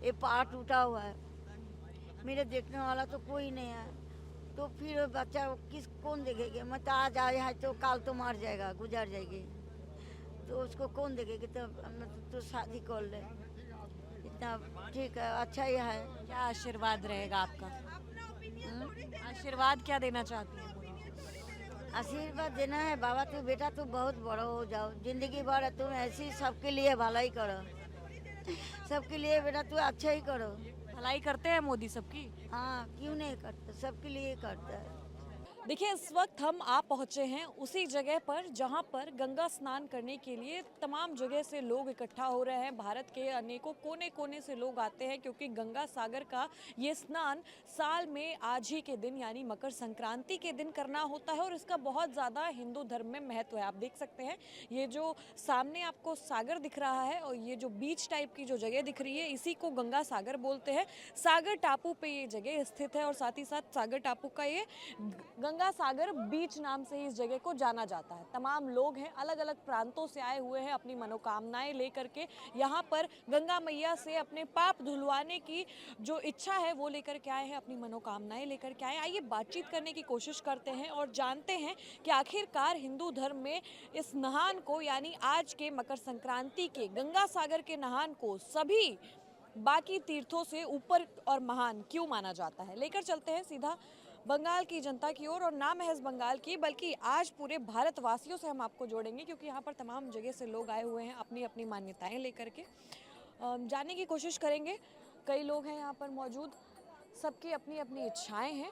[SPEAKER 1] ये पार टूटा हुआ है, मेरे देखने वाला तो कोई नहीं है। तो फिर बच्चा कौन देखेगी? मैं तो आज आया है तो कल तो मर जाएगा, गुजर जाएगी, तो उसको कौन देखेगी? तो शादी कर ले, इतना ठीक है, अच्छा ही है।
[SPEAKER 5] क्या आशीर्वाद रहेगा आपका? आशीर्वाद क्या देना चाहती हैं?
[SPEAKER 1] आशीर्वाद देना है, बाबा तू बेटा तू बहुत बड़ा हो जाओ, जिंदगी भर तुम ऐसी सबके लिए भलाई करो, सबके लिए बेटा तू अच्छा ही करो।
[SPEAKER 5] भलाई करते हैं मोदी सबकी?
[SPEAKER 1] हाँ, क्यों नहीं करता, सबके लिए करता है।
[SPEAKER 5] देखिए इस वक्त हम आ पहुंचे हैं उसी जगह पर जहां पर गंगा स्नान करने के लिए तमाम जगह से लोग इकट्ठा हो रहे हैं। भारत के अनेकों कोने कोने से लोग आते हैं क्योंकि गंगा सागर का ये स्नान साल में आज ही के दिन यानी मकर संक्रांति के दिन करना होता है और इसका बहुत ज़्यादा हिंदू धर्म में महत्व है। आप देख सकते हैं ये जो सामने आपको सागर दिख रहा है और ये जो बीच टाइप की जो जगह दिख रही है इसी को गंगा सागर बोलते हैं। सागर टापू पे ये जगह स्थित है और साथ ही साथ सागर टापू का ये गंगा सागर बीच नाम से ही इस जगह को जाना जाता है। तमाम लोग हैं अलग अलग प्रांतों से आए हुए हैं अपनी मनोकामनाएं लेकर के यहाँ पर गंगा मैया से अपने पाप धुलवाने की जो इच्छा है वो लेकर के आए हैं, अपनी मनोकामनाएं लेकर के आए। आइए बातचीत करने की कोशिश करते हैं और जानते हैं कि आखिरकार हिंदू धर्म में इस नहान को यानी आज के मकर संक्रांति के गंगा सागर के नहान को सभी बाकी तीर्थों से ऊपर और महान क्यों माना जाता है। लेकर चलते हैं सीधा बंगाल की जनता की ओर और ना महज बंगाल की बल्कि आज पूरे भारतवासियों से हम आपको जोड़ेंगे क्योंकि यहाँ पर तमाम जगह से लोग आए हुए हैं अपनी अपनी मान्यताएं लेकर के। जानने की कोशिश करेंगे। कई लोग हैं यहाँ पर मौजूद, सबकी अपनी अपनी इच्छाएं हैं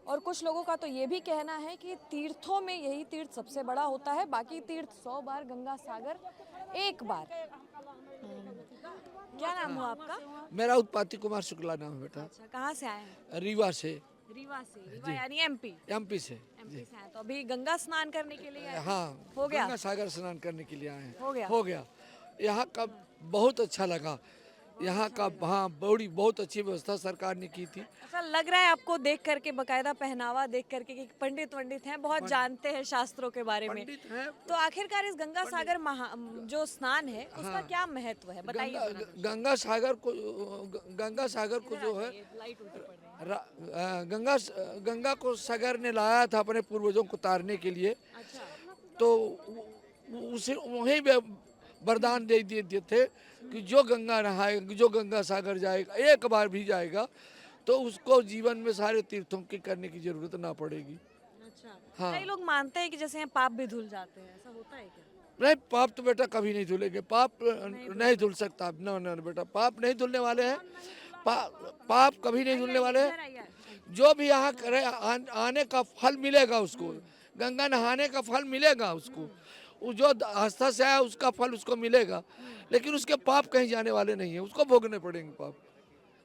[SPEAKER 5] और कुछ लोगों का तो ये भी कहना है कि तीर्थों में यही तीर्थ सबसे बड़ा होता है, बाकी तीर्थ 100 बार, गंगा सागर एक बार। क्या नाम हुआ आपका?
[SPEAKER 2] मेरा उत्पत्ति कुमार शुक्ला नाम है बेटा।
[SPEAKER 5] अच्छा, कहाँ से आए हैं?
[SPEAKER 2] रीवा से।
[SPEAKER 5] रीवा से? रीवा यानी एमपी?
[SPEAKER 2] एमपी से।
[SPEAKER 5] एमपी से आए तो अभी गंगा स्नान करने के लिए आए?
[SPEAKER 2] हाँ,
[SPEAKER 5] हो गया?
[SPEAKER 2] गंगा सागर स्नान करने के लिए आए हैं।
[SPEAKER 5] हो गया?
[SPEAKER 2] यहाँ का बहुत अच्छा लगा। यहाँ का हाँ बहुत अच्छी व्यवस्था सरकार ने की थी।
[SPEAKER 5] अच्छा लग रहा है आपको देख करके, बकायदा पहनावा देख करके कि पंडित हैं, बहुत जानते हैं शास्त्रों के बारे में।
[SPEAKER 2] पंडित हैं।
[SPEAKER 5] तो आखिरकार इस गंगा सागर जो स्नान है उसका क्या महत्व है बताइए।
[SPEAKER 2] गंगा सागर को जो है गंगा को सागर ने लाया था अपने पूर्वजों को तारने के लिए।
[SPEAKER 5] अच्छा।
[SPEAKER 2] तो उसे वहीं वरदान दे दिए थे कि जो गंगा नहाएगा, जो गंगा सागर जाएगा, एक बार भी जाएगा तो उसको जीवन में सारे तीर्थों की करने की जरूरत ना पड़ेगी।
[SPEAKER 5] अच्छा।
[SPEAKER 2] हाँ।
[SPEAKER 5] कई लोग मानते हैं कि जैसे यहाँ पाप भी धुल जाते हैं, ऐसा होता है क्या?
[SPEAKER 2] नहीं, पाप तो बेटा कभी नहीं धुलेंगे। पाप नहीं धुल सकता। ना बेटा, पाप नहीं धुलने वाले हैं। पाप कभी नहीं धुलने वाले हैं। जो भी यहाँ करे आने का फल मिलेगा उसको, गंगा नहाने का फल मिलेगा उसको, जो आस्था से आया उसका फल उसको मिलेगा, लेकिन उसके पाप कहीं जाने वाले नहीं है, उसको भोगने पड़ेंगे पाप।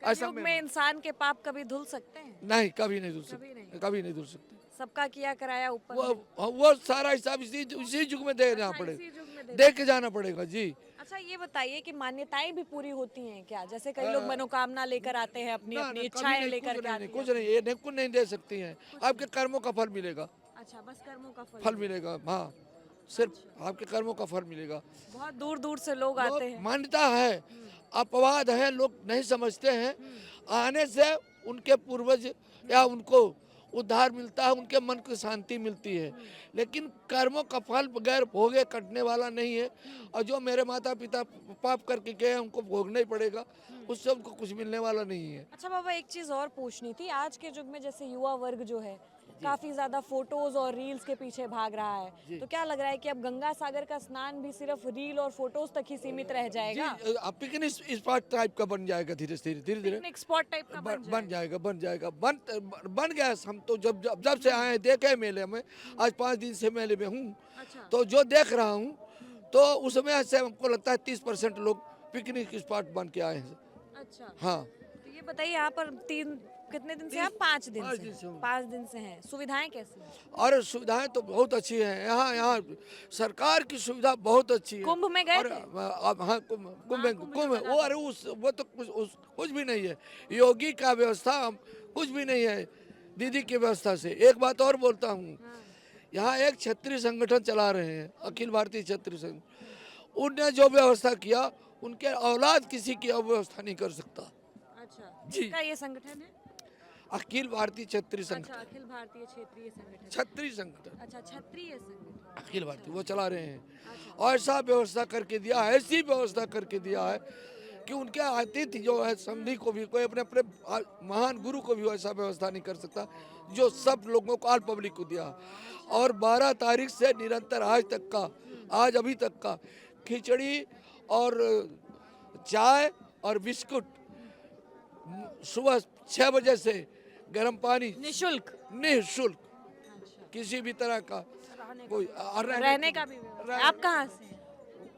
[SPEAKER 5] ऐसा में इंसान के पाप कभी धुल सकते हैं?
[SPEAKER 2] नहीं, कभी नहीं धुल सकते, कभी नहीं धुल सकते।
[SPEAKER 5] सबका किया कराया ऊपर
[SPEAKER 2] वो सारा हिसाब इसी युग में दे जाना पड़ेगा, दे के जाना पड़ेगा जी।
[SPEAKER 5] अच्छा ये बताइए कि मान्यताएं भी पूरी होती हैं क्या? जैसे कई लोग मनोकामना लेकर आते हैं, अपनी अपनी इच्छाएं लेकर के आते हैं।
[SPEAKER 2] कुछ नहीं, ये कुछ नहीं दे सकती हैं। आपके कर्मों का फल मिलेगा।
[SPEAKER 5] अच्छा, बस कर्मों का
[SPEAKER 2] फल मिलेगा। हाँ, सिर्फ आपके कर्मों का फल मिलेगा।
[SPEAKER 5] बहुत दूर दूर से लोग आते हैं।
[SPEAKER 2] मान्यता है, अपवाद है, लोग नहीं समझते हैं। आने से उनके पूर्वज या उनको उद्धार मिलता है, उनके मन को शांति मिलती है, लेकिन कर्मों का फल बगैर भोगे कटने वाला नहीं है। और जो मेरे माता पिता पाप करके गए उनको भोगना ही पड़ेगा, उससे उनको कुछ मिलने वाला नहीं है।
[SPEAKER 5] अच्छा बाबा, एक चीज और पूछनी थी। आज के युग में जैसे युवा वर्ग जो है काफी ज्यादा फोटोज और रील्स के पीछे भाग रहा है, तो क्या लग रहा है कि अब गंगा सागर का स्नान भी सिर्फ रील और फोटोज तक ही सीमित रह जाएगा?
[SPEAKER 2] पिकनिक स्पॉट टाइप का बन जाएगा, धीरे धीरे
[SPEAKER 5] पिकनिक स्पॉट टाइप का
[SPEAKER 2] बन जाएगा। बन गया। हम तो जब से आए देखे मेले में, आज 5 दिन से मेले में हूँ।
[SPEAKER 5] अच्छा।
[SPEAKER 2] तो जो देख रहा हूँ तो उसमें से हमको लगता है 30% लोग पिकनिक स्पॉट बन के आए हैं।
[SPEAKER 5] अच्छा।
[SPEAKER 2] हाँ,
[SPEAKER 5] तो ये बताइए यहाँ पर कितने दिन से आप? 5 दिन से। 5 दिन से हैं। सुविधाएं कैसी हैं?
[SPEAKER 2] और सुविधाएं तो बहुत अच्छी हैं। यहाँ सरकार की सुविधा बहुत अच्छी है।
[SPEAKER 5] कुंभ में गए थे?
[SPEAKER 2] हाँ, कुंभ वो अरे वो तो कुछ भी नहीं है। योगी का व्यवस्था कुछ भी नहीं है दीदी की व्यवस्था से। एक बात और बोलता हूँ, यहाँ एक क्षत्रिय संगठन चला रहे हैं, अखिल भारतीय क्षत्रिय संघ। उनने जो व्यवस्था किया, उनके औलाद किसी की व्यवस्था नहीं कर सकता।
[SPEAKER 5] अच्छा
[SPEAKER 2] जी।
[SPEAKER 5] क्या ये संगठन है?
[SPEAKER 2] अखिल भारतीय क्षत्रिय
[SPEAKER 5] अच्छा,
[SPEAKER 2] संगठन।
[SPEAKER 5] अखिल भारतीय क्षेत्रीय संगठन।
[SPEAKER 2] क्षत्रिय संगठन।
[SPEAKER 5] अच्छा, क्षत्रिय संगठन
[SPEAKER 2] अखिल भारतीय वो चला रहे हैं। और ऐसा व्यवस्था करके दिया है, ऐसी व्यवस्था करके दिया है कि उनके अतिथि जो है समधी को भी, कोई अपने महान गुरु को भी ऐसा व्यवस्था नहीं कर सकता जो सब लोगों को, ऑल पब्लिक को दिया। और 12 तारीख से निरंतर आज अभी तक का खिचड़ी और चाय और बिस्कुट सुबह 6 बजे से गर्म पानी
[SPEAKER 5] निःशुल्क।
[SPEAKER 2] किसी भी तरह का कोई
[SPEAKER 5] रहने का भी व्यवस्था है। आप कहाँ से हैं?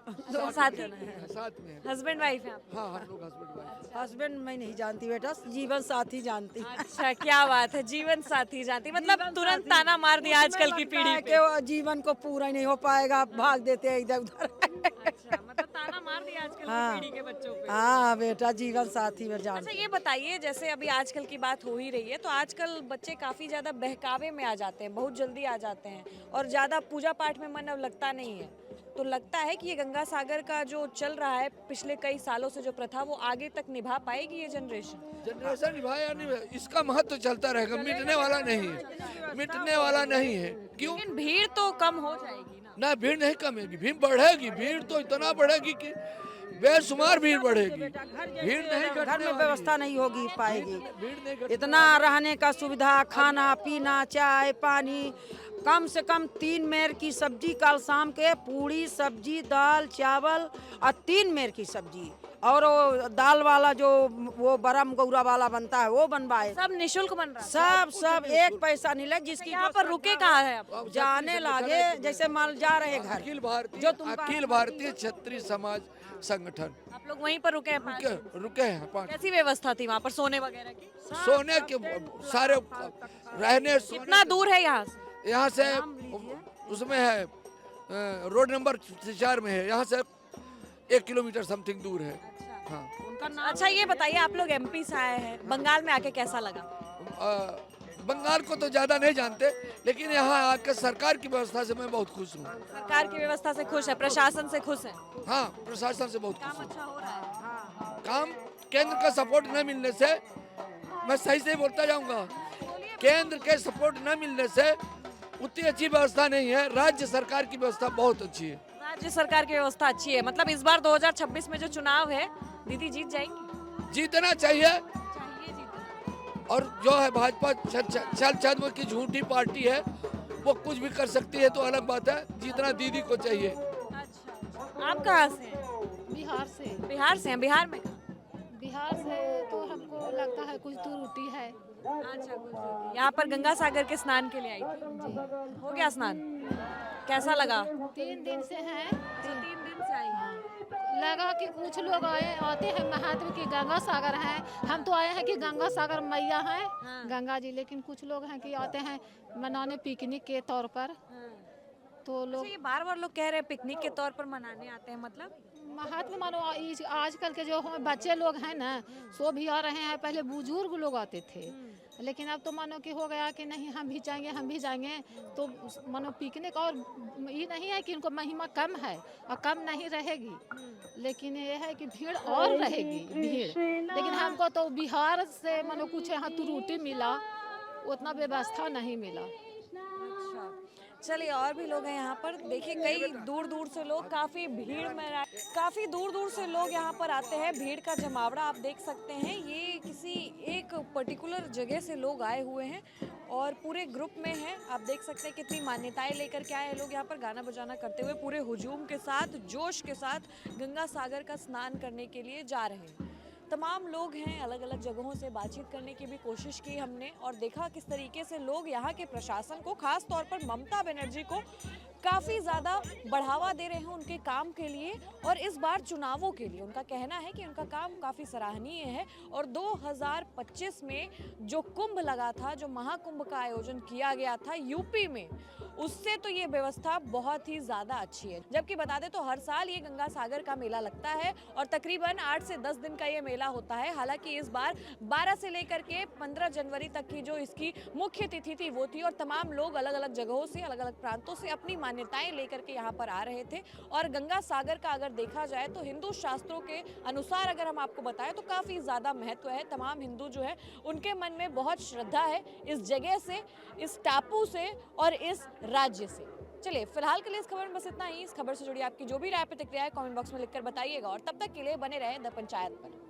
[SPEAKER 5] दो साथी
[SPEAKER 2] साथ में है।
[SPEAKER 5] हस्बैंड वाइफ है आप?
[SPEAKER 2] हाँ, हम लोग हस्बैंड वाइफ।
[SPEAKER 1] हस्बैंड मैं नहीं जानती बेटा, जीवन साथी जानती।
[SPEAKER 5] अच्छा, क्या बात है, जीवन साथी जानती, मतलब तुरंत ताना मार दिया आजकल की पीढ़ी पे।
[SPEAKER 1] के जीवन को पूरा नहीं हो पाएगा, भाग देते हैं इधर उधर।
[SPEAKER 5] अच्छा, मतलब ताना मार दिया आजकल की पीढ़ी के बच्चों पे।
[SPEAKER 1] हाँ बेटा, जीवन साथी में जान।
[SPEAKER 5] अच्छा, ये बताइए, जैसे अभी आजकल की बात हो ही रही है, तो आजकल बच्चे काफी ज्यादा बहकावे में आ जाते हैं, बहुत जल्दी आ जाते हैं और ज्यादा पूजा पाठ में मन अब लगता नहीं है। तो लगता है कि ये गंगा सागर का जो चल रहा है पिछले कई सालों से जो प्रथा, वो आगे तक निभा पाएगी ये
[SPEAKER 2] जनरेशन निभाया नहीं, इसका महत्व तो चलता रहेगा, मिटने वाला नहीं है, मिटने वाला नहीं है। क्यों?
[SPEAKER 5] लेकिन भीड़ तो कम हो जाएगी ना।
[SPEAKER 2] ना, भीड़ नहीं कमेगी, भीड़ बढ़ेगी, भीड़ तो इतना बढ़ेगी कि बेशुमार भीड़ बढ़ेगी। भीड़ नहीं
[SPEAKER 1] घर
[SPEAKER 2] घटने
[SPEAKER 1] में
[SPEAKER 2] वाली।
[SPEAKER 1] व्यवस्था नहीं होगी पाएगी।
[SPEAKER 2] भीड़ नहीं घटने
[SPEAKER 1] इतना रहने का सुविधा, खाना पीना, चाय पानी, कम से कम 3 मेर की सब्जी, कल शाम के पूड़ी सब्जी दाल चावल और 3 मेर की सब्जी, और वो दाल वाला जो वो बरम गौरा वाला बनता है वो बनवाए।
[SPEAKER 5] सब निशुल्क बन रहा है।
[SPEAKER 1] सब एक पैसा नहीं लगे। जिसकी
[SPEAKER 5] यहाँ पर रुके कहाँ है आप?
[SPEAKER 1] जाने लागे जैसे माल जा रहे घर।
[SPEAKER 2] अखिल भारतीय क्षत्रिय समाज संगठन,
[SPEAKER 5] आप लोग वहीं पर रुके हैं?
[SPEAKER 2] रुके हैं 5।
[SPEAKER 5] कैसी व्यवस्था थी वहाँ पर सोने वगैरह की?
[SPEAKER 2] सोने के सारे रहने
[SPEAKER 5] कितना दूर है यहाँ से?
[SPEAKER 2] यहाँ से उसमें है रोड नंबर 4 में है, यहाँ से 1 किलोमीटर समथिंग दूर है। हाँ।
[SPEAKER 5] अच्छा, ये बताइए, आप लोग एमपी से आए हैं, बंगाल में आके कैसा लगा?
[SPEAKER 2] बंगाल को तो ज्यादा नहीं जानते, लेकिन यहाँ आकर सरकार की व्यवस्था से मैं बहुत खुश हूँ।
[SPEAKER 5] सरकार की व्यवस्था से खुश है, प्रशासन से खुश है?
[SPEAKER 2] हाँ, प्रशासन से बहुत खुश
[SPEAKER 5] काम
[SPEAKER 2] हूँ।
[SPEAKER 5] अच्छा हो रहा है?
[SPEAKER 2] काम केंद्र का सपोर्ट न मिलने से, मैं सही से बोलता जाऊंगा, केंद्र के सपोर्ट न मिलने से उतनी अच्छी व्यवस्था नहीं है। राज्य सरकार की व्यवस्था बहुत अच्छी है।
[SPEAKER 5] राज्य सरकार की व्यवस्था अच्छी है, मतलब इस बार 2026 में जो चुनाव है, दीदी जीत जाएंगी?
[SPEAKER 2] जीतना चाहिए। और जो है भाजपा छल की झूठी पार्टी है, वो कुछ भी कर सकती है, तो अलग बात है। जीतना दीदी को चाहिए।
[SPEAKER 5] अच्छा, आप कहाँ से हैं?
[SPEAKER 11] बिहार से।
[SPEAKER 5] बिहार से हैं? बिहार में कहाँ?
[SPEAKER 11] बिहार से तो हमको लगता है कुछ दूर उठी है।
[SPEAKER 5] अच्छा, यहाँ पर गंगा सागर के स्नान के लिए आई थी। हो गया स्नान? कैसा लगा?
[SPEAKER 11] 3 दिन से हैं।
[SPEAKER 5] 3 दिन से आई हैं।
[SPEAKER 11] लगा कि कुछ लोग आते हैं महात्मा की गंगा सागर हैं, हम तो आए हैं कि गंगा सागर मैया हैं।
[SPEAKER 5] हाँ।
[SPEAKER 11] गंगा जी, लेकिन कुछ लोग हैं कि आते हैं मनाने पिकनिक के तौर पर। तो लोग
[SPEAKER 5] ये बार-बार लोग कह रहे हैं पिकनिक के तौर पर मनाने आते हैं, मतलब
[SPEAKER 11] महात्मा मानो आजकल के जो बच्चे लोग हैं ना, सो भी आ रहे हैं। पहले बुजुर्ग लोग आते थे, लेकिन अब तो मानो कि हो गया कि नहीं हम भी जाएंगे। तो मानो पिकनिक, और ये नहीं है कि इनको महिमा कम है और कम नहीं रहेगी, लेकिन ये है कि भीड़ और रहेगी भीड़। लेकिन हमको तो बिहार से मानो कुछ यहाँ त्रुटि मिला, उतना व्यवस्था नहीं मिला।
[SPEAKER 5] चलिए, और भी लोग हैं यहाँ पर। देखिए, कई दूर दूर से लोग, काफ़ी भीड़ में, काफ़ी दूर दूर से लोग यहाँ पर आते हैं। भीड़ का जमावड़ा आप देख सकते हैं। ये किसी एक पर्टिकुलर जगह से लोग आए हुए हैं और पूरे ग्रुप में हैं। आप देख सकते हैं कितनी मान्यताएं लेकर के आए हैं लोग यहाँ पर, गाना बजाना करते हुए पूरे हुजूम के साथ, जोश के साथ गंगा सागर का स्नान करने के लिए जा रहे हैं। तमाम लोग हैं, अलग अलग जगहों से बातचीत करने की भी कोशिश की हमने और देखा किस तरीके से लोग यहाँ के प्रशासन को, खास तौर पर ममता बनर्जी को, काफ़ी ज़्यादा बढ़ावा दे रहे हैं उनके काम के लिए और इस बार चुनावों के लिए। उनका कहना है कि उनका काम काफ़ी सराहनीय है और 2025 में जो कुंभ लगा था, जो महाकुंभ का आयोजन किया गया था यूपी में, उससे तो ये व्यवस्था बहुत ही ज़्यादा अच्छी है। जबकि बता दें तो हर साल ये गंगा सागर का मेला लगता है और तकरीबन 8 से 10 दिन का ये मेला होता है। हालांकि इस बार 12 से लेकर के 15 जनवरी तक की जो इसकी मुख्य तिथि थी वो थी और तमाम लोग अलग अलग जगहों से, अलग अलग प्रांतों से अपनी मान्यताएं लेकर के यहाँ पर आ रहे थे। और गंगा सागर का अगर देखा जाए तो हिंदू शास्त्रों के अनुसार अगर हम आपको बताएं तो काफ़ी ज़्यादा महत्व है। तमाम हिंदू जो है उनके मन में बहुत श्रद्धा है इस जगह से, इस टापू से और इस राज्य से। चलिए, फिलहाल के लिए इस खबर में बस इतना ही। इस खबर से जुड़ी आपकी जो भी राय प्रतिक्रिया है कमेंट बॉक्स में लिखकर बताइएगा और तब तक के लिए बने रहें द पंचायत पर।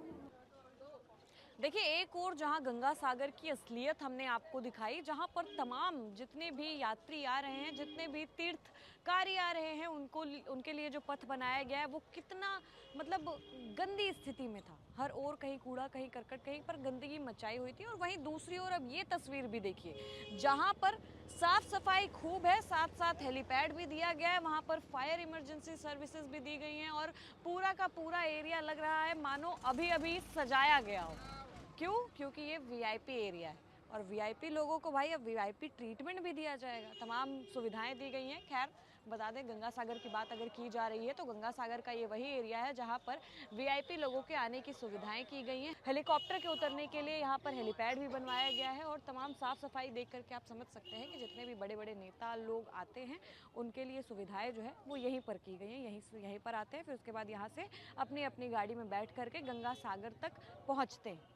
[SPEAKER 5] देखिए, एक और जहां गंगा सागर की असलियत हमने आपको दिखाई, जहां पर तमाम जितने भी यात्री आ रहे हैं, जितने भी तीर्थकारी आ रहे हैं, उनके लिए जो पथ बनाया गया है वो कितना मतलब गंदी स्थिति में था। हर ओर कहीं कूड़ा, कहीं करकट, कहीं पर गंदगी मचाई हुई थी। और वहीं दूसरी ओर अब ये तस्वीर भी देखिए, जहां पर साफ सफाई खूब है, साथ साथ हेलीपैड भी दिया गया है, वहां पर फायर इमरजेंसी सर्विसेज भी दी गई हैं और पूरा का पूरा एरिया लग रहा है मानो अभी अभी सजाया गया हो। क्यों? क्योंकि ये वीआईपी एरिया है और वीआईपी लोगों को भाई अब वीआईपी ट्रीटमेंट भी दिया जाएगा, तमाम सुविधाएं दी गई हैं। खैर बता दें, गंगा सागर की बात अगर की जा रही है तो गंगा सागर का ये वही एरिया है जहां पर वीआईपी लोगों के आने की सुविधाएं की गई हैं। हेलीकॉप्टर के उतरने के लिए यहाँ पर हेलीपैड भी बनवाया गया है और तमाम साफ सफाई देख करके आप समझ सकते हैं कि जितने भी बड़े बड़े नेता लोग आते हैं उनके लिए सुविधाएं जो है वो यहीं पर की गई हैं। यहीं पर आते हैं, फिर उसके बाद यहाँ से अपनी अपनी गाड़ी में बैठ करके गंगा सागर तक पहुँचते हैं।